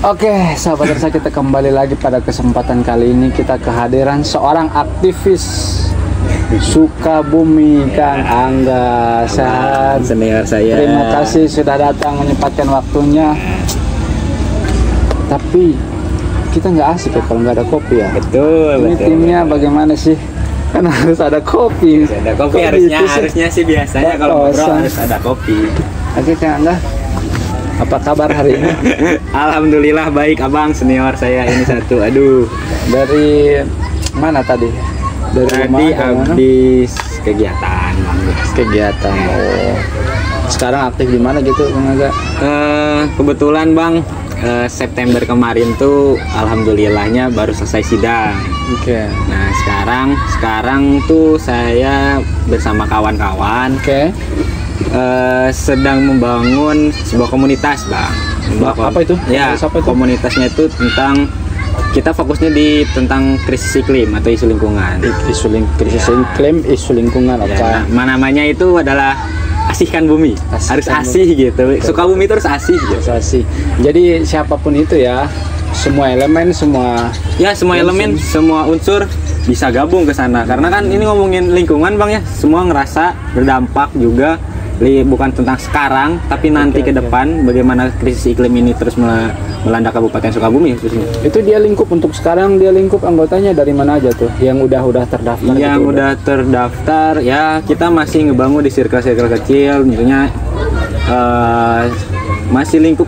Oke, sahabat Rasa, kita kembali lagi pada kesempatan kali ini kita kehadiran seorang aktivis Sukabumi, Kang Angga. Sehat senior saya. Terima kasih sudah datang menyempatkan waktunya. Tapi kita nggak asik ya kalau nggak ada kopi ya. Betul. Ini betul. Timnya bagaimana sih? Kan harus ada kopi. Ada Kok kopi harusnya sih biasanya kalau ngobrol harus ada kopi. Oke, Kang Angga. Apa kabar hari ini? Alhamdulillah baik abang, senior saya ini satu. Aduh, Dari mana tadi? Dari tadi rumah atau mana? habis kegiatan bang. Kegiatan. Oh. Sekarang aktif di mana gitu, Kang Angga? Kebetulan bang, September kemarin tuh alhamdulillahnya baru selesai sidang. Oke. Nah sekarang tuh saya bersama kawan-kawan sedang membangun sebuah komunitas bang. Apa itu? Ya, Apa itu? komunitasnya itu tentang, kita fokusnya tentang krisis iklim atau isu lingkungan. Krisis iklim, isu lingkungan. Oke. Ya, namanya itu adalah asihkan bumi. Harus Asihkan asih gitu. Sukabumi itu harus asih gitu. Asih. Jadi siapapun itu ya, semua elemen, semua Elemen, semua unsur bisa gabung ke sana. Karena kan ini ngomongin lingkungan bang ya, semua ngerasa berdampak juga. Bukan tentang sekarang, tapi nanti ke depan bagaimana krisis iklim ini terus melanda Kabupaten Sukabumi khususnya. itu dia lingkup untuk sekarang, dia lingkup anggotanya dari mana aja tuh? Yang udah terdaftar. Yang gitu, udah terdaftar ya, kita masih ngebangun di circle-circle kecil, tentunya masih lingkup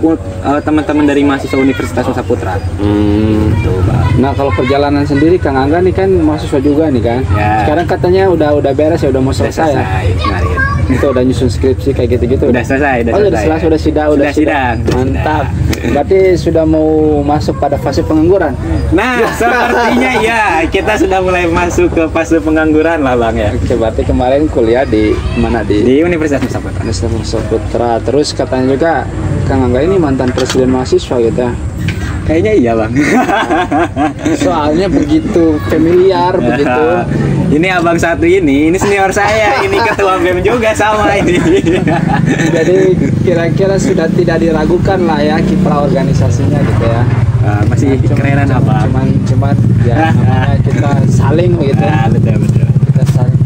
teman-teman dari mahasiswa Universitas Nusa Putra. Tuh, Bang. Nah, kalau perjalanan sendiri Kang Angga nih kan mahasiswa juga nih kan. Ya. Sekarang katanya udah beres ya, udah mau Udah selesai ya. kemarin. Itu udah nyusun skripsi kayak gitu-gitu. Udah selesai, Oh, udah selesai, sudah sidang. Mantap. Berarti sudah mau masuk pada fase pengangguran. Nah, sepertinya ya, kita sudah mulai masuk ke fase pengangguran lah Bang ya. Oke, berarti kemarin kuliah di mana? Di Universitas Nusa Putra. Universitas Nusa Putra. Terus katanya juga Kang Angga ini mantan presiden mahasiswa gitu ya. Kayaknya iya Bang. Soalnya begitu familiar begitu. Ini abang satu ini senior saya, ini ketua BEM juga sama ini. Jadi kira-kira sudah tidak diragukan lah ya kiprah organisasinya gitu ya. Masih kerenan abang. Cuman ya namanya kita saling gitu. Betul. Kita saling.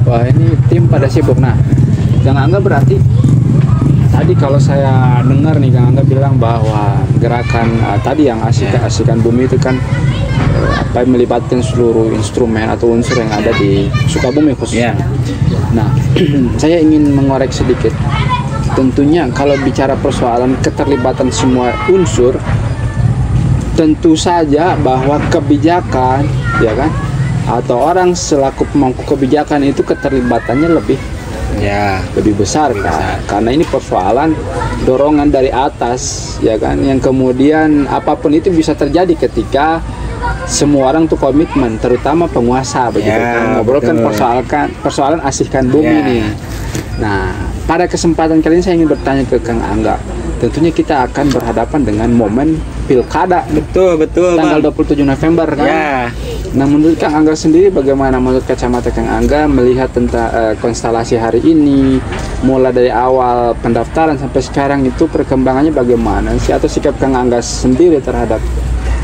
Wah, ini tim pada sibuk. Nah, Kang Angga berarti tadi kalau saya dengar nih Kang Angga bilang bahwa gerakan tadi yang asikan bumi itu kan melibatkan seluruh instrumen atau unsur yang ada di Sukabumi khususnya. Nah, saya ingin mengorek sedikit. Tentunya kalau bicara persoalan keterlibatan semua unsur, tentu saja bahwa kebijakan, ya kan, atau orang selaku pemangku kebijakan itu keterlibatannya lebih besar kan, karena ini persoalan dorongan dari atas, ya kan, yang kemudian apapun itu bisa terjadi ketika semua orang tuh komitmen, terutama penguasa begitu kan, ngobrolkan persoalan asihkan bumi nih. Nah, pada kesempatan kali ini saya ingin bertanya ke Kang Angga. Tentunya kita akan berhadapan dengan momen pilkada. Betul tanggal 27 November kan. Nah, menurut Kang Angga sendiri bagaimana, menurut kacamata Kang Angga melihat tentang konstelasi hari ini, mulai dari awal pendaftaran sampai sekarang itu perkembangannya bagaimana sih, atau sikap Kang Angga sendiri terhadap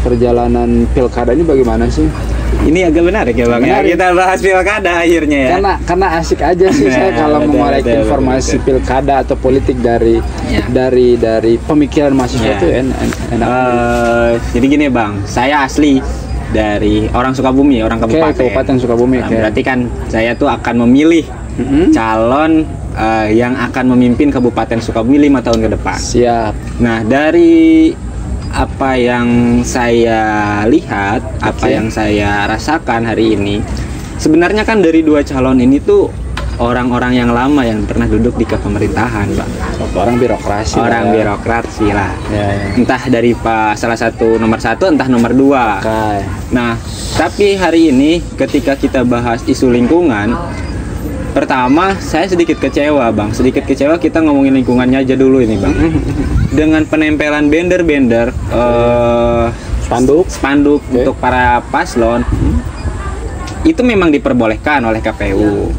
perjalanan pilkada ini bagaimana sih? Ini agak menarik ya Bang ya, kita bahas pilkada akhirnya ya. Karena asik aja sih saya kalau mengorek informasi pilkada atau politik dari pemikiran mahasiswa itu enak. Jadi gini Bang, saya asli dari orang Sukabumi, orang Kabupaten Sukabumi. Berarti kan saya tuh akan memilih calon yang akan memimpin Kabupaten Sukabumi 5 tahun ke depan. Siap. Nah, dari apa yang saya lihat, apa yang saya rasakan hari ini, sebenarnya kan dari dua calon ini tuh orang-orang yang lama yang pernah duduk di kepemerintahan, Bang. Orang birokrasi. Birokrasi lah. Ya. Entah dari salah satu nomor 1, entah nomor 2. Nah, tapi hari ini ketika kita bahas isu lingkungan, pertama saya sedikit kecewa Bang, kita ngomongin lingkungannya aja dulu ini Bang. Dengan penempelan banner-banner spanduk untuk para paslon, itu memang diperbolehkan oleh KPU,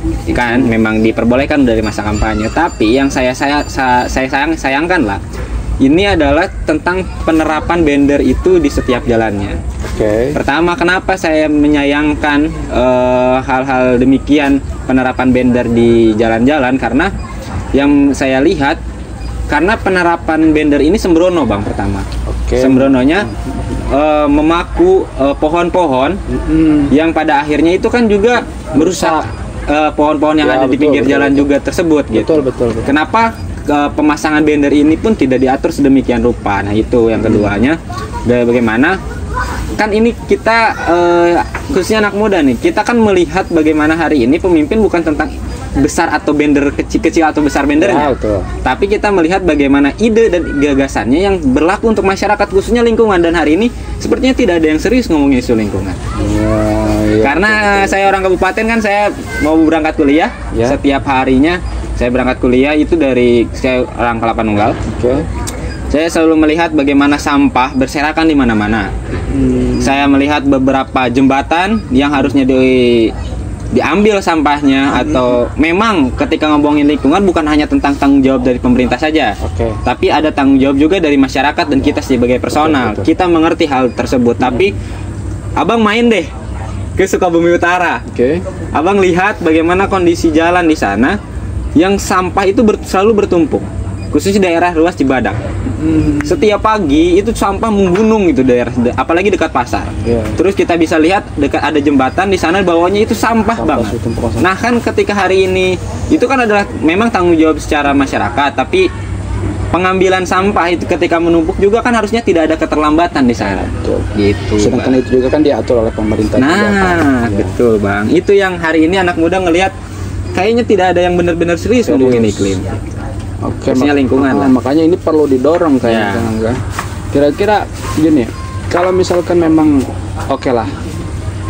memang diperbolehkan dari masa kampanye. Tapi yang saya sayangkan lah, ini adalah tentang penerapan bender itu di setiap jalannya. Pertama, kenapa saya menyayangkan hal-hal demikian penerapan bender di jalan-jalan, karena yang saya lihat karena penerapan bender ini sembrono Bang. Pertama, sembrononya memaku pohon-pohon yang pada akhirnya itu kan juga merusak pohon-pohon yang ada di pinggir jalan juga tersebut gitu. Betul. Kenapa pemasangan bender ini pun tidak diatur sedemikian rupa? Nah, itu yang keduanya. Bagaimana kan ini kita khususnya anak muda nih, kita kan melihat bagaimana hari ini pemimpin bukan tentang besar atau bender kecil atau besar bendernya, tapi kita melihat bagaimana ide dan gagasannya yang berlaku untuk masyarakat khususnya lingkungan. Dan hari ini sepertinya tidak ada yang serius ngomongin isu lingkungan. Karena saya orang kabupaten kan, saya mau berangkat kuliah setiap harinya. Saya berangkat kuliah itu dari saya orang Kelapa Nunggal. Saya selalu melihat bagaimana sampah berserakan di mana-mana. Saya melihat beberapa jembatan yang harusnya diambil sampahnya, atau memang ketika ngomongin lingkungan bukan hanya tentang tanggung jawab dari pemerintah saja, tapi ada tanggung jawab juga dari masyarakat dan kita sebagai personal. Kita mengerti hal tersebut, tapi abang main deh ke Sukabumi Utara. Abang lihat bagaimana kondisi jalan di sana yang sampah itu selalu bertumpuk, khususnya di daerah ruas Cibadak. Setiap pagi itu sampah menggunung itu daerah, apalagi dekat pasar. Terus kita bisa lihat dekat ada jembatan di sana, bawahnya itu sampah banget. Nah kan ketika hari ini itu kan adalah memang tanggung jawab secara masyarakat, tapi pengambilan sampah itu ketika menumpuk juga kan harusnya tidak ada keterlambatan di sana. Gitu. Sedangkan itu juga kan diatur oleh pemerintah. Nah, betul Bang. Itu yang hari ini anak muda ngelihat kayaknya tidak ada yang benar-benar serius ngomongin iklim. Lingkungan lah. Makanya ini perlu didorong kayaknya. Kira-kira gini, kalau misalkan memang lah,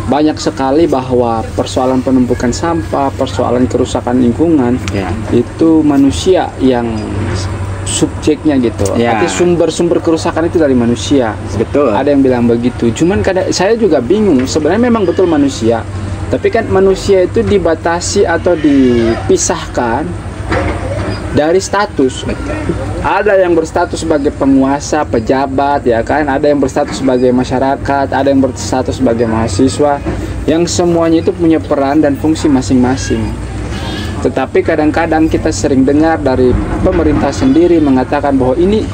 banyak sekali bahwa persoalan penumpukan sampah, persoalan kerusakan lingkungan, itu manusia yang subjeknya gitu. Tapi sumber-sumber kerusakan itu dari manusia. Betul. Ada yang bilang begitu. Cuman kadang saya juga bingung. Sebenarnya memang betul manusia, tapi kan manusia itu dibatasi atau dipisahkan dari status. Ada yang berstatus sebagai penguasa, pejabat, ya kan? Ada yang berstatus sebagai masyarakat, ada yang berstatus sebagai mahasiswa, yang semuanya itu punya peran dan fungsi masing-masing. Tetapi kadang-kadang kita sering dengar dari pemerintah sendiri mengatakan bahwa ini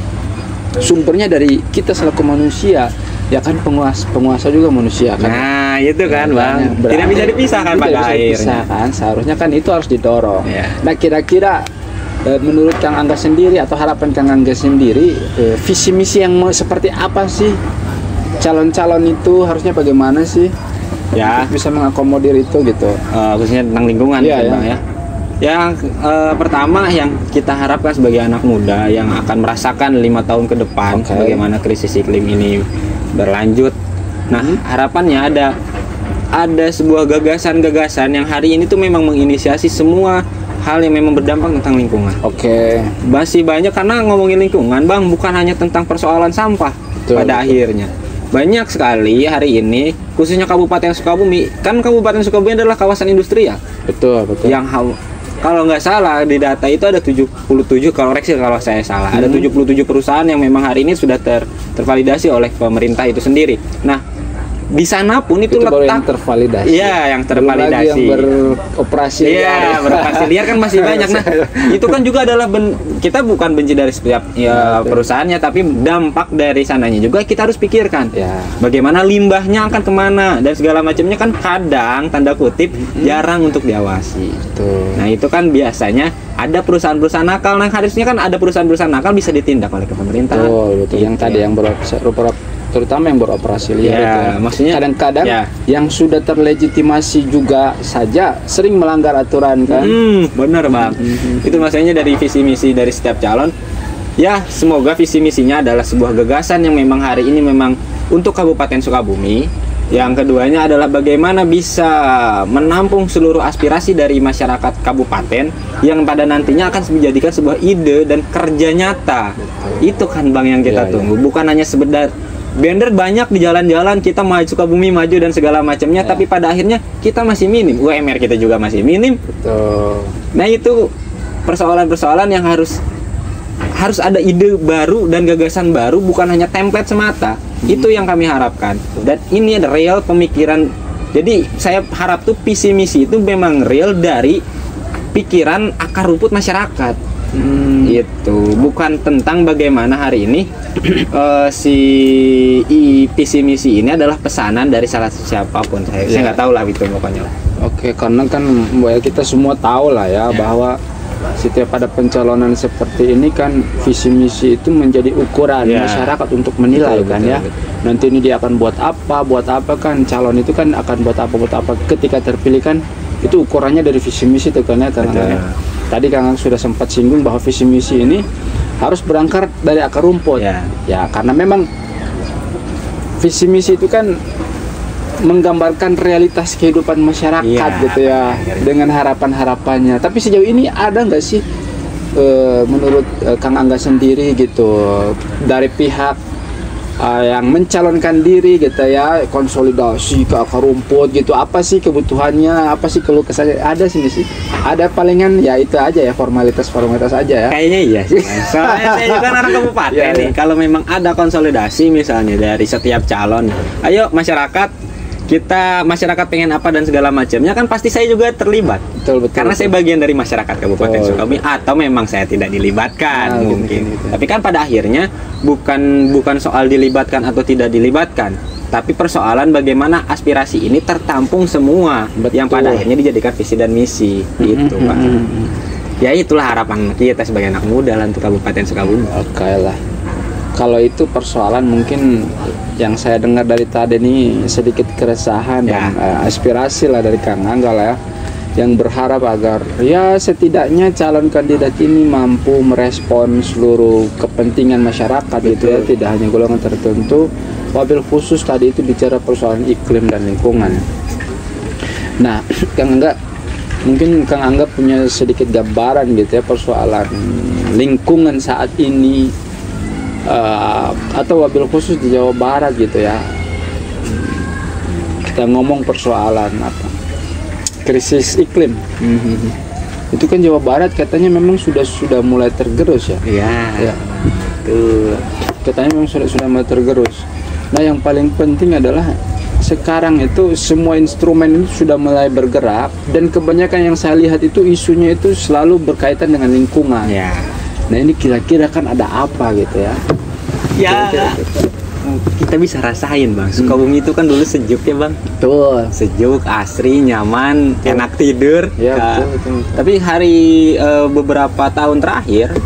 sumbernya dari kita selaku manusia. Ya kan, penguasa juga manusia kan. Nah, itu kan Bang. Tidak bisa dipisahkan pada akhirnya. Seharusnya kan itu harus didorong. Nah, kira-kira menurut Kang Angga sendiri atau harapan Kang Angga sendiri, visi misi yang seperti apa sih calon-calon itu, harusnya bagaimana sih untuk bisa mengakomodir itu gitu, khususnya tentang lingkungan Bang ya. Yang pertama yang kita harapkan sebagai anak muda yang akan merasakan 5 tahun ke depan bagaimana krisis iklim ini berlanjut. Nah, harapannya ada sebuah gagasan-gagasan yang hari ini tuh memang menginisiasi semua hal yang memang berdampak tentang lingkungan. Masih banyak, karena ngomongin lingkungan Bang bukan hanya tentang persoalan sampah. Pada akhirnya banyak sekali hari ini, khususnya Kabupaten Sukabumi. Kan Kabupaten Sukabumi adalah kawasan industrial. Betul. Yang kalau nggak salah di data itu ada 77, koreksi kalau saya salah, ada 77 perusahaan yang memang hari ini sudah tervalidasi oleh pemerintah itu sendiri. Nah, di sana pun itu letak yang tervalidasi. Iya, yang tervalidasi. Yang beroperasi liar. Beroperasi liar kan masih banyak. Nah, itu kan juga adalah kita bukan benci dari setiap perusahaannya, tapi dampak dari sananya juga kita harus pikirkan. Bagaimana limbahnya akan kemana dan segala macamnya kan kadang tanda kutip jarang untuk diawasi. Nah, itu kan biasanya ada perusahaan-perusahaan nakal. Nah, harusnya kan ada perusahaan-perusahaan nakal bisa ditindak oleh pemerintah. Betul. Yang tadi yang terutama yang beroperasi liar. Maksudnya kadang-kadang yang sudah terlegitimasi juga saja sering melanggar aturan kan. Benar Bang. Itu maksudnya dari visi misi dari setiap calon. Ya, semoga visi misinya adalah sebuah gagasan yang memang hari ini memang untuk Kabupaten Sukabumi. Yang keduanya adalah bagaimana bisa menampung seluruh aspirasi dari masyarakat kabupaten yang pada nantinya akan menjadikan sebuah ide dan kerja nyata. Itu kan Bang yang kita tunggu. Bukan hanya sekedar bender banyak di jalan-jalan, kita maju, Sukabumi maju dan segala macamnya, tapi pada akhirnya kita masih minim, UMR kita juga masih minim. Nah, itu persoalan-persoalan yang harus ada ide baru dan gagasan baru, bukan hanya template semata. Itu yang kami harapkan. Dan ini ada real pemikiran. Jadi saya harap tuh visi misi itu memang real dari pikiran akar rumput masyarakat. Itu bukan tentang bagaimana hari ini visi misi ini adalah pesanan dari salah siapapun. Saya nggak tahu lah itu pokoknya. Oke, karena kan kita semua tahu lah ya bahwa setiap ada pencalonan seperti ini kan visi misi itu menjadi ukuran masyarakat untuk menilai betul. Nanti ini dia akan buat apa kan, calon itu kan akan buat apa ketika terpilih kan itu ukurannya dari visi misi itu kan ya. Tadi Kang sudah sempat singgung bahwa visi misi ini harus berangkat dari akar rumput ya karena memang visi misi itu kan menggambarkan realitas kehidupan masyarakat gitu ya dengan harapan-harapannya. Tapi sejauh ini ada nggak sih menurut Kang Angga sendiri gitu dari pihak yang mencalonkan diri gitu ya, konsolidasi ke akar rumput gitu, apa sih kebutuhannya, apa sih keluh kesahnya, ada sini sih, ada palingan ya itu aja ya, formalitas aja ya. Kayaknya iya sih. Soalnya saya juga orang kabupaten nih. Kalau memang ada konsolidasi misalnya dari setiap calon, ayo masyarakat pengen apa dan segala macamnya kan pasti saya juga terlibat. Betul. Karena saya bagian dari masyarakat Kabupaten Sukabumi, atau memang saya tidak dilibatkan mungkin. Gitu. Tapi kan pada akhirnya bukan soal dilibatkan atau tidak dilibatkan, tapi persoalan bagaimana aspirasi ini tertampung semua yang pada akhirnya dijadikan visi dan misi gitu, Pak. Ya itulah harapan kita sebagai anak muda lah untuk Kabupaten Sukabumi. Oke lah. Kalau itu persoalan mungkin yang saya dengar dari tadi ini sedikit keresahan dan aspirasi lah dari Kang Angga lah ya, yang berharap agar ya setidaknya calon kandidat ini mampu merespon seluruh kepentingan masyarakat gitu ya, tidak hanya golongan tertentu. Wabil khusus tadi itu bicara persoalan iklim dan lingkungan. Nah, Kang Angga, mungkin Kang Angga punya sedikit gambaran gitu ya persoalan lingkungan saat ini, atau wabil khusus di Jawa Barat gitu ya. Kita ngomong persoalan apa, krisis iklim. Itu kan Jawa Barat katanya memang sudah mulai tergerus ya. Iya. Tuh. Katanya memang sudah mulai tergerus. Nah, yang paling penting adalah sekarang itu semua instrumen itu sudah mulai bergerak, dan kebanyakan yang saya lihat itu isunya itu selalu berkaitan dengan lingkungan. Nah, ini kira-kira kan ada apa gitu ya? Kita bisa rasain, Bang. Sukabumi itu kan dulu sejuk ya, Bang. Betul. Sejuk, asri, nyaman, enak tidur. Betul. Tapi beberapa tahun terakhir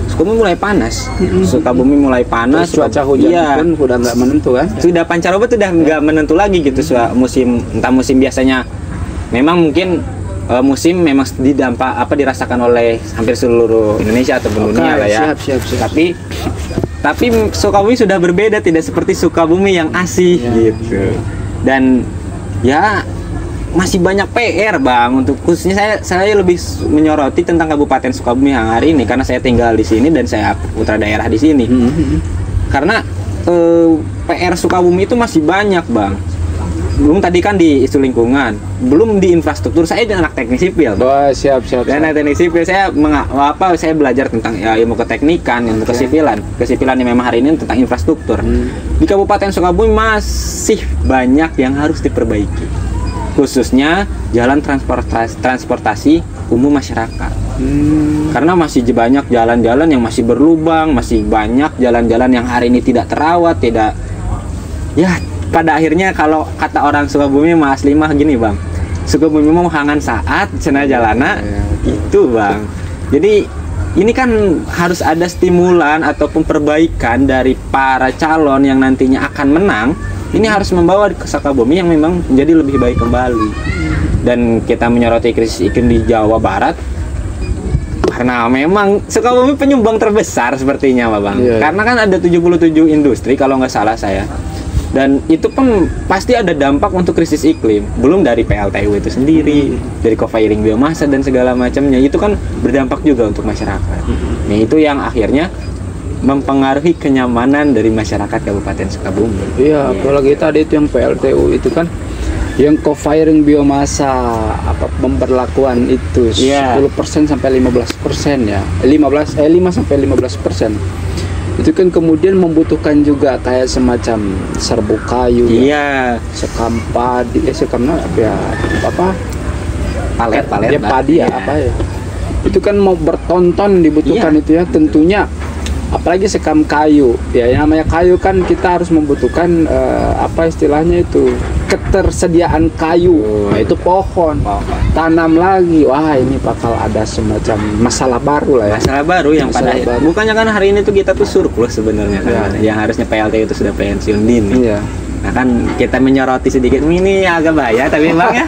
Sukabumi mulai panas. Sukabumi mulai panas. Terus cuaca hujan pun sudah nggak menentu kan? Sudah pancaroba sudah nggak menentu lagi gitu. Entah musim biasanya memang mungkin musim memang dirasakan oleh hampir seluruh Indonesia atau dunia lah ya. Siap. Tapi Sukabumi sudah berbeda, tidak seperti Sukabumi yang asih gitu. Dan ya masih banyak PR, Bang, untuk khususnya saya lebih menyoroti tentang Kabupaten Sukabumi yang hari ini karena saya tinggal di sini dan saya putra daerah di sini. Karena PR Sukabumi itu masih banyak, Bang. Belum tadi kan di isu lingkungan, belum di infrastruktur. Saya anak teknik sipil. Siap. Dan teknik sipil saya belajar tentang ilmu keteknikan, ilmu kesipilan yang memang hari ini tentang infrastruktur. Di Kabupaten Sukabumi masih banyak yang harus diperbaiki, khususnya jalan transportasi umum masyarakat. Karena masih banyak jalan-jalan yang masih berlubang, masih banyak jalan-jalan yang hari ini tidak terawat, pada akhirnya kalau kata orang Sukabumi Mas Limah gini, Bang, Sukabumi mau hangan saat cenah jalana itu, Bang. Jadi ini kan harus ada stimulan ataupun perbaikan dari para calon yang nantinya akan menang. Ini harus membawa ke Sukabumi yang memang menjadi lebih baik kembali. Dan kita menyoroti krisis iklim di Jawa Barat karena memang Sukabumi penyumbang terbesar sepertinya, Bang. Karena kan ada 77 industri kalau nggak salah saya. Dan itu pun pasti ada dampak untuk krisis iklim. Belum dari PLTU itu sendiri, dari co-firing biomasa dan segala macamnya. Itu kan berdampak juga untuk masyarakat. Nah, itu yang akhirnya mempengaruhi kenyamanan dari masyarakat Kabupaten Sukabumi. Apalagi tadi itu yang PLTU itu kan yang co-firing biomasa apa pemberlakuan itu 10% sampai 15% ya. 5 sampai 15%. Itu kan kemudian membutuhkan juga kayak semacam serbuk kayu ya. Sekam padi, sekam apa ya? Apa? Palet ya, padi ya, apa ya? Itu kan mau bertonton dibutuhkan itu ya, tentunya apalagi sekam kayu ya, yang namanya kayu kan kita harus membutuhkan apa istilahnya itu ketersediaan kayu. Nah, itu pohon tanam lagi, wah ini bakal ada semacam masalah baru lah ya, masalah baru yang pada bukannya kan hari ini tuh kita tuh surplus sebenarnya kan, yang harusnya PLT itu sudah pensiun dini. Nah kan kita menyoroti sedikit ini agak bahaya tapi Bang ya.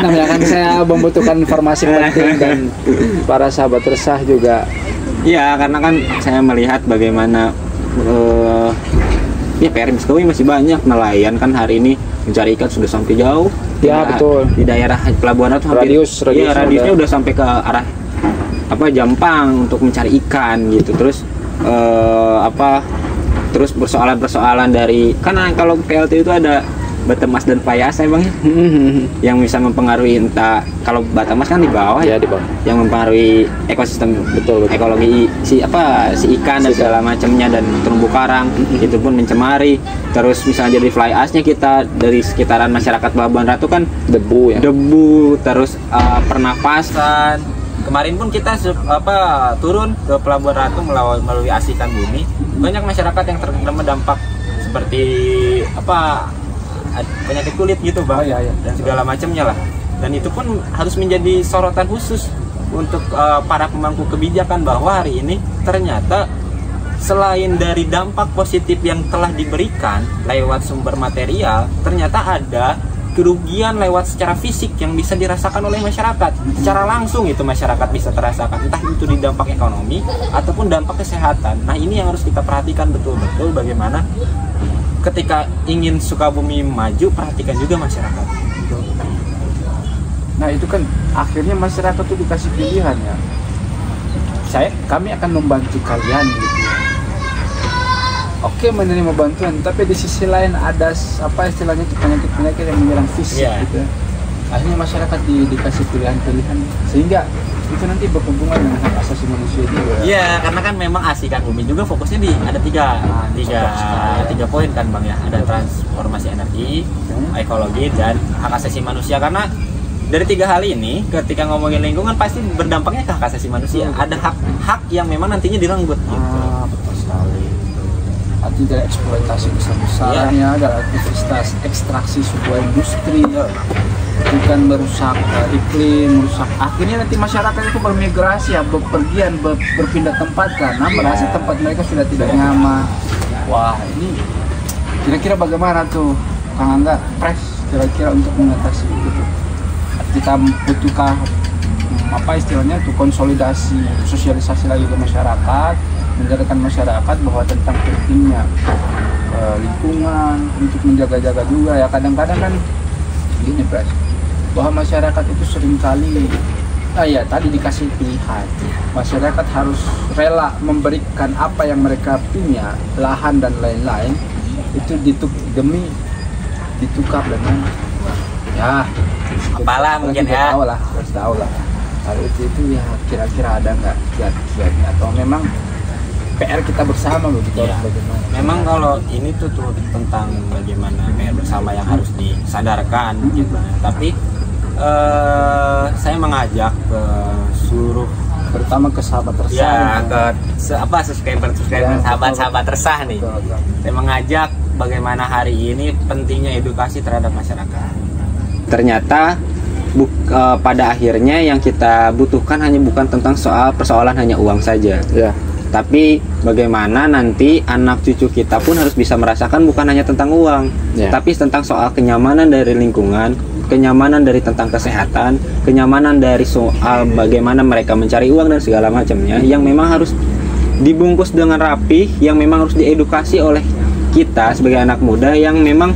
Namanya kan saya membutuhkan informasi penting dan para sahabat resah juga. Iya, karena kan saya melihat bagaimana ya PR Biskowi masih banyak, nelayan kan hari ini mencari ikan sudah sampai jauh. Ya betul. Di daerah Pelabuhan Ratu radiusnya udah sampai ke arah apa Jampang untuk mencari ikan gitu. Terus terus persoalan dari karena kalau PLT itu ada bata emas dan payasa Bang ya. Yang bisa mempengaruhi, entah kalau bata emas kan di bawah ya, di bawah, yang mempengaruhi ekosistem betul. Ekologi si ikan dan segala macamnya dan terumbu karang itu pun mencemari. Terus misalnya jadi fly ash-nya kita dari sekitaran masyarakat Pelabuhan Ratu kan debu terus pernapasan. Kemarin pun kita turun ke Pelabuhan Ratu melalui Asikan Bumi, banyak masyarakat yang terkena dampak seperti penyakit kulit gitu Bang, dan segala macamnya lah. Dan itu pun harus menjadi sorotan khusus untuk para pemangku kebijakan bahwa hari ini ternyata selain dari dampak positif yang telah diberikan lewat sumber material, ternyata ada kerugian lewat secara fisik yang bisa dirasakan oleh masyarakat. Secara langsung itu masyarakat bisa terasakan, entah itu di dampak ekonomi ataupun dampak kesehatan. Nah ini yang harus kita perhatikan betul-betul, bagaimana ketika ingin Sukabumi maju, perhatikan juga masyarakat. Nah itu kan akhirnya masyarakat itu dikasih pilihan ya. Kami akan membantu kalian gitu. Oke, menerima bantuan, tapi di sisi lain ada apa istilahnya itu penyakit-penyakit yang menyerang fisik gitu. Akhirnya masyarakat dikasih pilihan-pilihan sehingga itu nanti berhubungan dengan hak asasi manusia juga. Iya, karena kan memang Asikan Bumi juga fokusnya ada tiga poin kan Bang ya. Ada transformasi energi, ekologi, dan hak asasi manusia. Karena dari tiga hal ini ketika ngomongin lingkungan pasti berdampaknya ke hak asasi manusia. Ada hak yang memang nantinya direnggut gitu. Betul sekali. Arti dari eksploitasi besar-besarnya, ada aktivitas ekstraksi sebuah industri, bukan merusak iklim, merusak. Akhirnya nanti masyarakat itu bermigrasi ya, berpergian, berpindah tempat karena merasa tempat mereka sudah tidak nyaman. Wah ini kira-kira bagaimana tuh Kang Angga, kira-kira untuk mengatasi itu? Kita butuhkah apa istilahnya tuh konsolidasi, sosialisasi lagi ke masyarakat, menyadarkan masyarakat bahwa tentang pentingnya lingkungan untuk menjaga-jaga juga ya. Kadang-kadang kan gini Pres, bahwa masyarakat itu seringkali tadi dikasih pilihan, masyarakat harus rela memberikan apa yang mereka punya, lahan dan lain-lain, itu ditukar dengan apalah mungkin ya, harus tahu lah. Kalau itu ya kira-kira ada nggak kiat-kiatnya atau memang PR kita bersama begitu? Bagaimana? Memang kalau ini tuh tentang bagaimana PR bersama yang harus disadarkan gitu. Tapi saya mengajak ke seluruh, terutama ke sahabat resah ke subscriber sahabat resah nih. Saya mengajak bagaimana hari ini pentingnya edukasi terhadap masyarakat. Ternyata pada akhirnya yang kita butuhkan bukan tentang persoalan hanya uang saja. Tapi bagaimana nanti anak cucu kita pun harus bisa merasakan bukan hanya tentang uang, tapi tentang soal kenyamanan dari lingkungan, kenyamanan dari tentang kesehatan, kenyamanan dari soal bagaimana mereka mencari uang dan segala macamnya, yang memang harus dibungkus dengan rapi, yang memang harus diedukasi oleh kita sebagai anak muda yang memang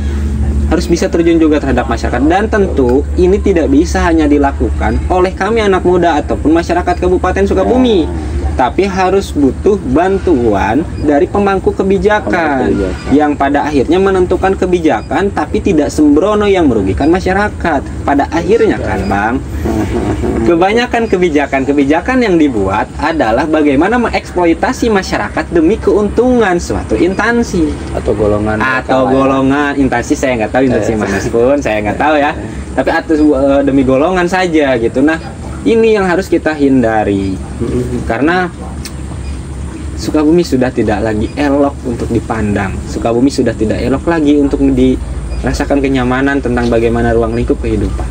harus bisa terjun juga terhadap masyarakat, dan tentu ini tidak bisa hanya dilakukan oleh kami anak muda ataupun masyarakat Kabupaten Sukabumi, tapi harus butuh bantuan dari pemangku kebijakan yang pada akhirnya menentukan kebijakan, tapi tidak sembrono yang merugikan masyarakat. Pada akhirnya kan Bang, kebanyakan kebijakan yang dibuat adalah bagaimana mengeksploitasi masyarakat demi keuntungan suatu instansi atau golongan instansi, saya nggak tahu instansi mana pun, saya nggak tahu ya, tapi atas demi golongan saja gitu. Nah, ini yang harus kita hindari, karena Sukabumi sudah tidak lagi elok untuk dipandang. Sukabumi sudah tidak elok lagi untuk dirasakan kenyamanan tentang bagaimana ruang lingkup kehidupan.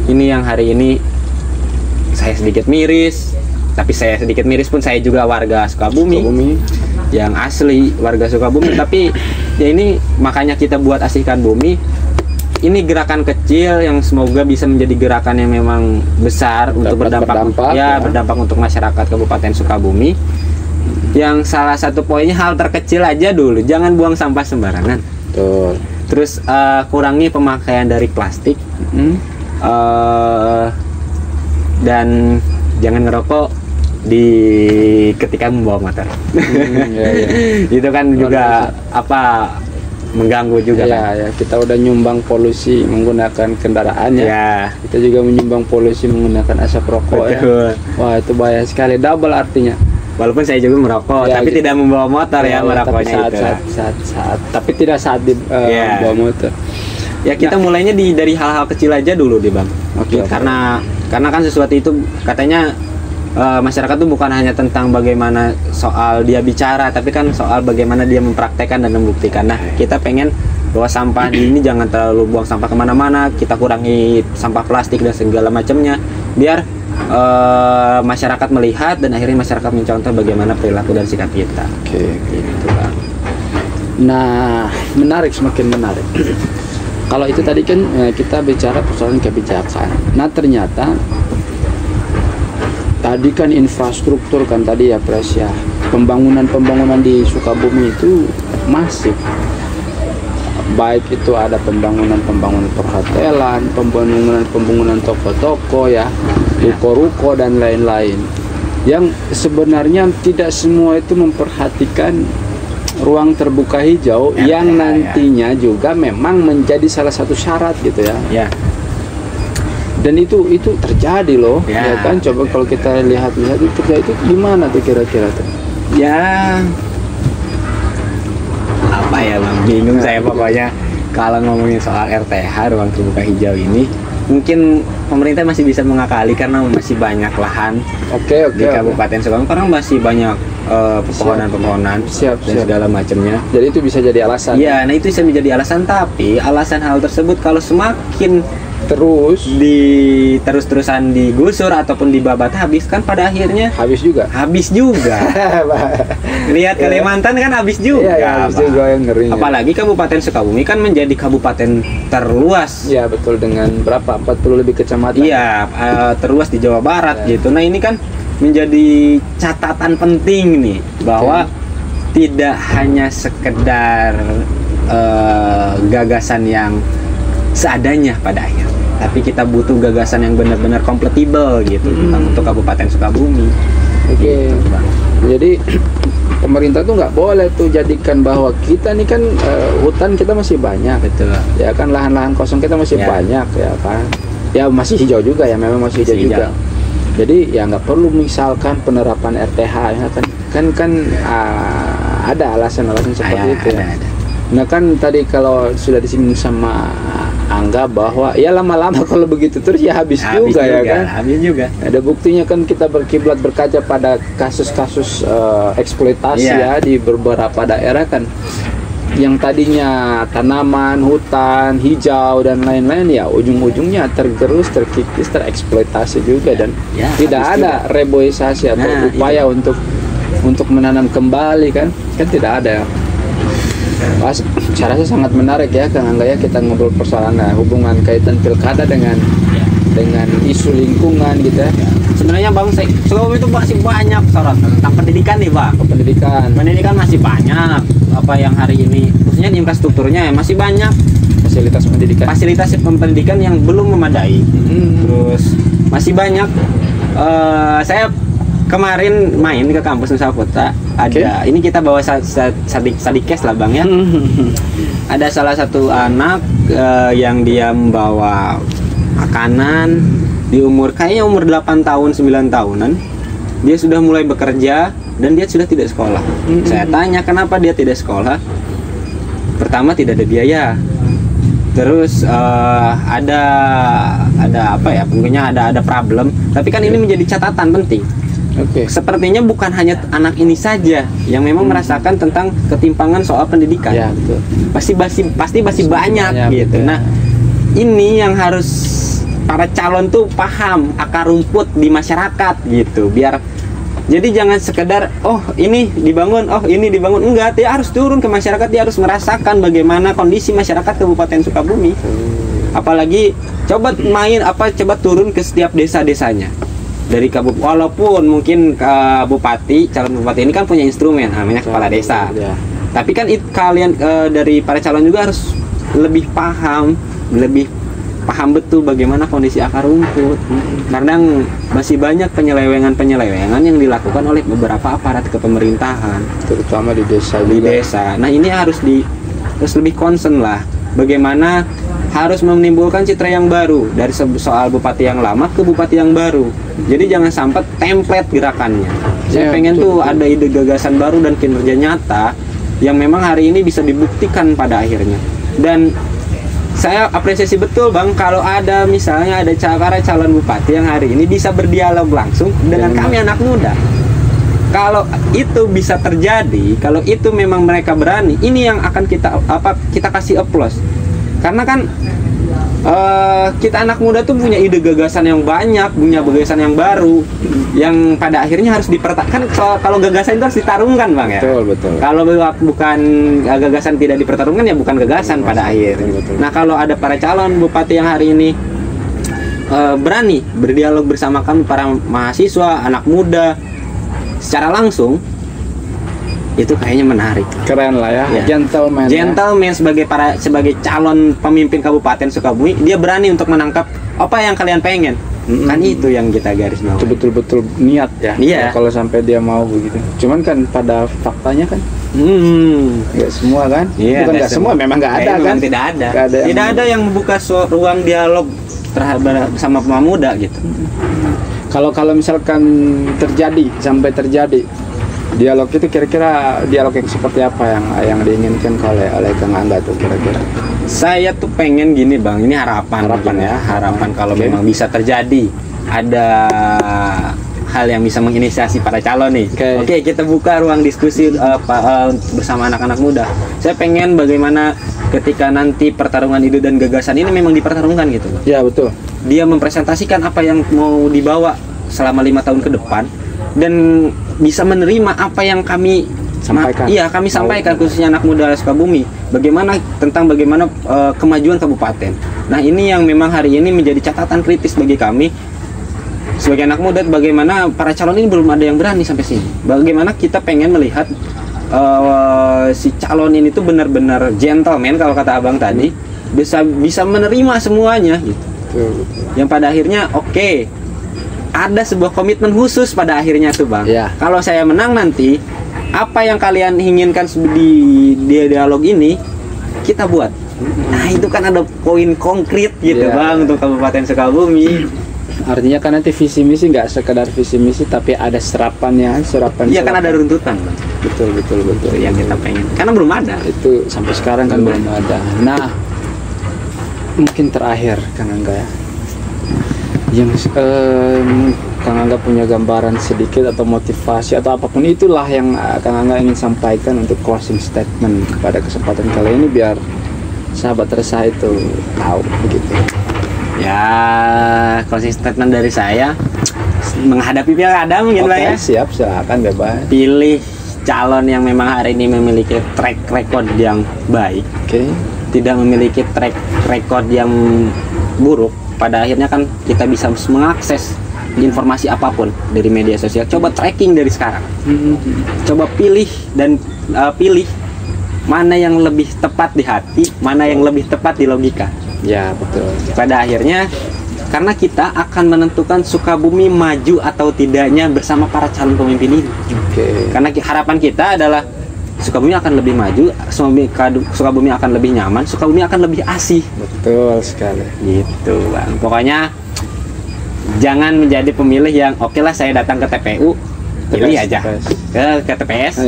Ini yang hari ini saya sedikit miris, tapi saya sedikit miris pun saya juga warga Sukabumi. Yang asli warga Sukabumi. Tapi ya ini makanya kita buat Asihkan Bumi. Ini gerakan kecil yang semoga bisa menjadi gerakan yang memang besar untuk berdampak untuk masyarakat Kabupaten Sukabumi. Yang salah satu poinnya, hal terkecil aja dulu, jangan buang sampah sembarangan. Betul. Terus kurangi pemakaian dari plastik, dan jangan ngerokok ketika membawa motor. Itu kan juga mengganggu juga kan? Ya, kita udah nyumbang polusi menggunakan kendaraan ya. Kita juga menyumbang polusi menggunakan asap rokok. Betul. Ya. Wah, itu bahaya sekali, double artinya. Walaupun saya juga merokok, tapi tidak membawa motor merokoknya saat tapi tidak saat membawa motor. Ya, kita mulainya dari hal-hal kecil aja dulu deh Bang. Oke. Karena kan sesuatu itu katanya masyarakat tuh bukan hanya tentang bagaimana soal dia bicara, tapi kan soal bagaimana dia mempraktekkan dan membuktikan. Nah, kita pengen bahwa sampah di ini jangan terlalu buang sampah kemana-mana, kita kurangi sampah plastik dan segala macamnya, biar masyarakat melihat dan akhirnya masyarakat mencontoh bagaimana perilaku dan sikap kita. Oke. Gitu Bang. Nah, semakin menarik. Kalau itu tadi kan kita bicara persoalan kebijakan. Nah, ternyata tadi kan infrastruktur kan tadi ya Pres ya, pembangunan di Sukabumi itu masif, baik itu ada pembangunan perhotelan, pembangunan toko-toko ya, ruko-ruko dan lain-lain, yang sebenarnya tidak semua itu memperhatikan ruang terbuka hijau yang nantinya juga memang menjadi salah satu syarat gitu ya. Dan itu terjadi loh, ya kan? Coba kalau kita lihat itu terjadi, itu gimana tuh kira-kira tuh? Ya, apa ya Bang, bingung saya pokoknya kalau ngomongin soal RTH, ruang terbuka hijau ini. Mungkin pemerintah masih bisa mengakali karena masih banyak lahan di Kabupaten Sukabumi, karena masih banyak pepohonan dan segala macamnya. Jadi itu bisa jadi alasan. Iya, nah itu bisa menjadi alasan, tapi alasan hal tersebut kalau semakin terus-terusan digusur ataupun dibabat habis, kan pada akhirnya habis juga. Lihat Kalimantan kan habis juga. Habis juga, yang ngerinya. Apalagi Kabupaten Sukabumi kan menjadi kabupaten terluas. Iya, betul, dengan berapa? 40 lebih kecamatan. Iya, terluas di Jawa Barat gitu. Nah, ini kan menjadi catatan penting nih bahwa tidak hanya sekedar gagasan yang seadanya pada akhirnya, tapi kita butuh gagasan yang benar-benar kompatibel gitu untuk Kabupaten Sukabumi. Gitu, jadi pemerintah tuh nggak boleh tuh jadikan bahwa kita nih kan hutan kita masih banyak, betul ya kan, lahan-lahan kosong kita masih banyak ya kan, ya masih hijau juga ya, memang masih hijau juga. Jadi ya nggak perlu misalkan penerapan RTH ya kan ada alasan-alasan seperti itu ya. Nah kan tadi kalau sudah disinggung sama Angga bahwa ya lama-lama kalau begitu terus ya habis juga ya kan. Habis juga. Ada buktinya kan, kita berkiblat berkaca pada kasus-kasus eksploitasi ya di beberapa daerah kan, yang tadinya tanaman, hutan, hijau dan lain-lain ya ujung-ujungnya tergerus, terkikis, tereksploitasi juga, dan tidak ada reboisasi atau upaya untuk menanam kembali kan tidak ada. Mas, saya rasa sangat menarik ya Kang Angga ya, kita ngobrol persoalan hubungan kaitan pilkada dengan isu lingkungan gitu ya. Sebenarnya Bang, Sukabumi itu masih banyak sorotan tentang pendidikan nih Bang. Pendidikan masih banyak, apa yang hari ini khususnya infrastrukturnya ya masih banyak fasilitas pendidikan yang belum memadai. Terus masih banyak. Saya kemarin main ke kampus Nusa Kota. Ada ini kita bawa sadikes lah bang ya. Ada salah satu anak yang dia membawa makanan di kayaknya umur 8 tahun 9 tahunan. Dia sudah mulai bekerja dan dia sudah tidak sekolah. Saya tanya kenapa dia tidak sekolah. Pertama tidak ada biaya. Terus ada apa ya? Mungkinnya ada problem. Tapi kan ini menjadi catatan penting. Sepertinya bukan hanya anak ini saja yang memang merasakan tentang ketimpangan soal pendidikan. Ya, betul. Pasti masih banyak gitu. Nah, ini yang harus para calon tuh paham akar rumput di masyarakat gitu. Biar jadi jangan sekedar ini dibangun, enggak, dia harus turun ke masyarakat, dia harus merasakan bagaimana kondisi masyarakat Kabupaten Sukabumi. Apalagi coba turun ke setiap desa-desanya. Dari walaupun mungkin calon bupati ini kan punya instrumen namanya kepala desa. Tapi kan kalian dari para calon juga harus lebih paham betul bagaimana kondisi akar rumput. Kadang masih banyak penyelewengan yang dilakukan oleh beberapa aparat kepemerintahan, terutama di desa. Nah, ini harus lebih concern lah bagaimana harus menimbulkan citra yang baru dari soal bupati yang lama ke bupati yang baru. Jadi jangan sampai template gerakannya. Saya pengen betul. Ada ide gagasan baru dan kinerja nyata yang memang hari ini bisa dibuktikan pada akhirnya. Dan saya apresiasi betul bang kalau misalnya ada para calon bupati yang hari ini bisa berdialog langsung dengan kami anak muda. Kalau itu bisa terjadi, kalau itu memang mereka berani, ini yang akan kita kasih applause. Karena kan kita anak muda tuh punya ide gagasan yang banyak, punya gagasan yang baru, yang pada akhirnya harus dipertaruhkan. Kalau gagasan itu harus ditarungkan bang ya. Betul. Kalau bukan gagasan tidak dipertarungkan ya bukan gagasan pada akhir. Nah kalau ada para calon bupati yang hari ini berani berdialog bersama kami para mahasiswa, anak muda secara langsung, itu kayaknya menarik. Keren lah ya. Gentleman sebagai calon pemimpin Kabupaten Sukabumi, dia berani untuk menangkap apa yang kalian pengen. Kan itu yang kita garis bawahi. Itu betul-betul niat ya. Iya. Kalau sampai dia mau begitu. Cuman kan pada faktanya kan nggak semua kan. Iya, bukan nggak semua, memang nggak ada kan. Tidak ada yang membuka ruang dialog terhadap sama pemuda gitu. Kalau misalkan sampai terjadi dialog itu, kira-kira dialog yang seperti apa yang diinginkan oleh Kang Angga tuh kira-kira? Saya tuh pengen gini bang, ini harapan kalau memang bisa terjadi ada hal yang bisa menginisiasi para calon nih. Oke, kita buka ruang diskusi bersama anak-anak muda. Saya pengen bagaimana ketika nanti pertarungan ide dan gagasan ini memang dipertarungkan gitu bang. Ya betul. Dia mempresentasikan apa yang mau dibawa selama 5 tahun ke depan dan bisa menerima apa yang kami sampaikan. Kami sampaikan khususnya anak muda Sukabumi. Bagaimana kemajuan kabupaten. Nah, ini yang memang hari ini menjadi catatan kritis bagi kami sebagai anak muda. Bagaimana para calon ini belum ada yang berani sampai sini. Bagaimana kita pengen melihat si calon ini tuh benar-benar gentleman kalau kata abang tadi, bisa menerima semuanya gitu. Yang pada akhirnya ada sebuah komitmen khusus pada akhirnya tuh bang. Kalau saya menang nanti, apa yang kalian inginkan di dialog ini kita buat. Nah itu kan ada poin konkret gitu bang untuk Kabupaten Sukabumi. Artinya kan nanti visi misi nggak sekedar visi misi, tapi ada serapan. Iya kan ada runtutan bang. Betul. Yang kita pengen. Karena belum ada. Itu sampai sekarang kan belum ada. Nah mungkin terakhir Kang Angga ya. Yang Kang Angga punya gambaran sedikit atau motivasi atau apapun itulah yang Kang Angga ingin sampaikan untuk closing statement pada kesempatan kali ini biar sahabat resah itu tahu begitu. Ya, closing statement dari saya menghadapi pilkada mungkin Pak ya. Siap, silakan bebas. Pilih calon yang memang hari ini memiliki track record yang baik. Tidak memiliki track record yang buruk. Pada akhirnya kan kita bisa mengakses informasi apapun dari media sosial. Coba tracking dari sekarang. Coba pilih mana yang lebih tepat di hati, mana yang lebih tepat di logika. Ya betul. Pada akhirnya karena kita akan menentukan Sukabumi maju atau tidaknya bersama para calon pemimpin ini. Karena harapan kita adalah Sukabumi akan lebih maju, Sukabumi akan lebih nyaman, Sukabumi akan lebih asih. Betul sekali. Gitu Bang. Pokoknya jangan menjadi pemilih yang oke lah saya datang ke TPU, pilih aja. Ke TPS.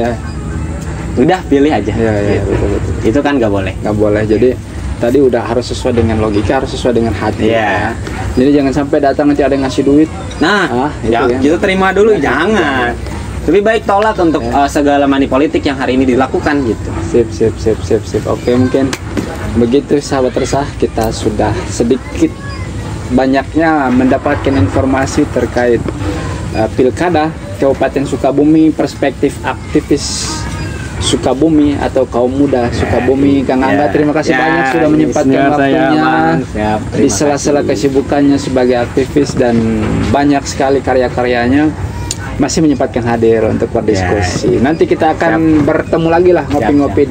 Udah pilih aja. Iya, betul. Itu kan nggak boleh. Nggak boleh. Jadi tadi udah harus sesuai dengan logika, harus sesuai dengan hati. Iya. Jadi jangan sampai datang nanti ada yang ngasih duit. Nah, ya. Kita terima dulu, jangan. Lebih baik tolak untuk segala money politik yang hari ini dilakukan gitu. Sip. Oke, mungkin begitu sahabat resah, kita sudah sedikit banyaknya mendapatkan informasi terkait pilkada Kabupaten Sukabumi, perspektif aktivis Sukabumi atau kaum muda Sukabumi. Kang Angga, terima kasih banyak sudah menyempatkan waktunya di sela-sela kesibukannya sebagai aktivis dan banyak sekali karya-karyanya masih menyempatkan hadir untuk berdiskusi. Nanti kita akan bertemu lagi lah ngopi-ngopi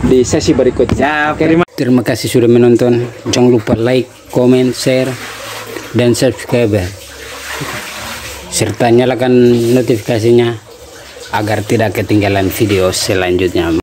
di sesi berikutnya. Terima kasih sudah menonton. Jangan lupa like, comment, share, dan subscribe. Serta nyalakan notifikasinya agar tidak ketinggalan video selanjutnya.